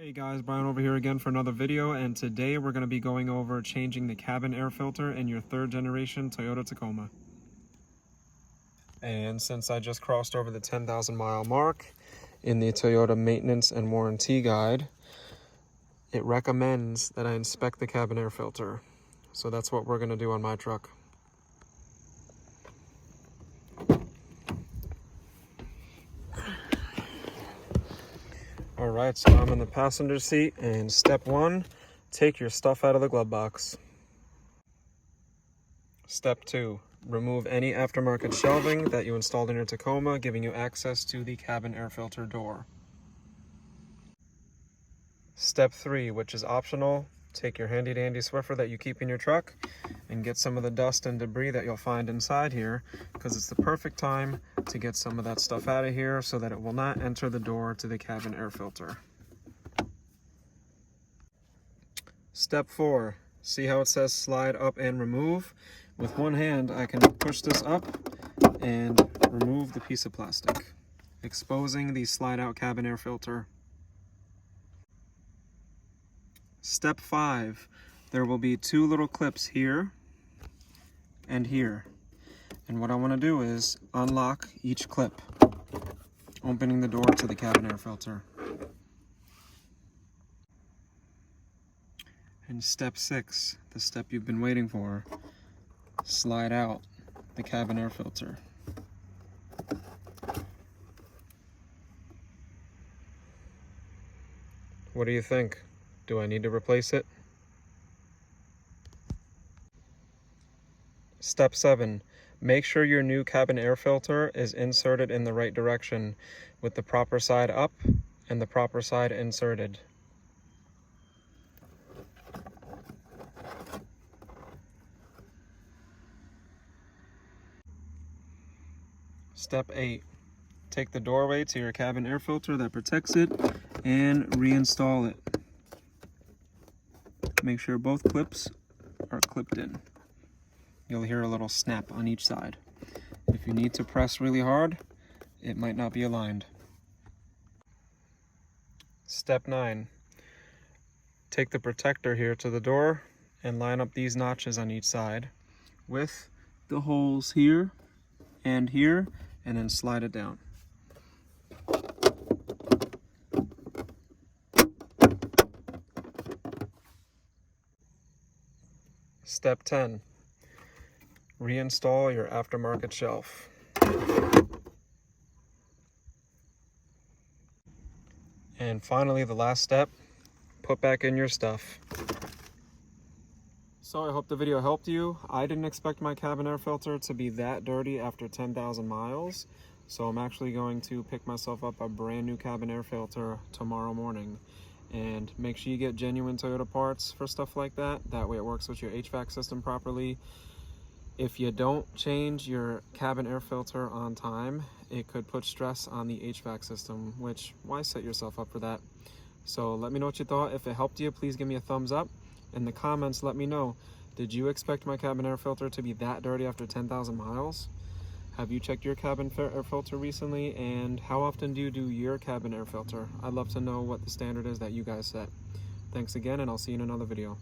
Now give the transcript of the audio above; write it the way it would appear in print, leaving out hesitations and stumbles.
Hey guys, Brian over here again for another video, and today we're going to be going over changing the cabin air filter in your third generation Toyota Tacoma. And since I just crossed over the 10,000 mile mark in the Toyota maintenance and warranty guide, it recommends that I inspect the cabin air filter. So that's what we're going to do on my truck. Alright, so I'm in the passenger seat, and step one, take your stuff out of the glove box. Step two, remove any aftermarket shelving that you installed in your Tacoma, giving you access to the cabin air filter door. Step three, which is optional, take your handy dandy Swiffer that you keep in your truck and get some of the dust and debris that you'll find inside here, because it's the perfect time to get some of that stuff out of here so that it will not enter the door to the cabin air filter. Step four, see how it says slide up and remove? With one hand I can push this up and remove the piece of plastic, exposing the slide out cabin air filter. Step five, there will be two little clips here and here. And what I want to do is unlock each clip, opening the door to the cabin air filter. And step six, the step you've been waiting for, slide out the cabin air filter. What do you think? Do I need to replace it? Step 7. Make sure your new cabin air filter is inserted in the right direction with the proper side up and the proper side inserted. Step 8. Take the doorway to your cabin air filter that protects it and reinstall it. Make sure both clips are clipped in. You'll hear a little snap on each side. If you need to press really hard, it might not be aligned. Step 9. Take the protector here to the door and line up these notches on each side with the holes here, and then slide it down. Step 10. Reinstall your aftermarket shelf. And finally, the last step, put back in your stuff. So I hope the video helped you. I didn't expect my cabin air filter to be that dirty after 10,000 miles. So I'm actually going to pick myself up a brand new cabin air filter tomorrow morning. And make sure you get genuine Toyota parts for stuff like that. That way it works with your HVAC system properly. If you don't change your cabin air filter on time, it could put stress on the HVAC system, which why set yourself up for that? So let me know what you thought. If it helped you, please give me a thumbs up. In the comments, let me know, did you expect my cabin air filter to be that dirty after 10,000 miles? Have you checked your cabin air filter recently, and how often do you do your cabin air filter? I'd love to know what the standard is that you guys set. Thanks again, and I'll see you in another video.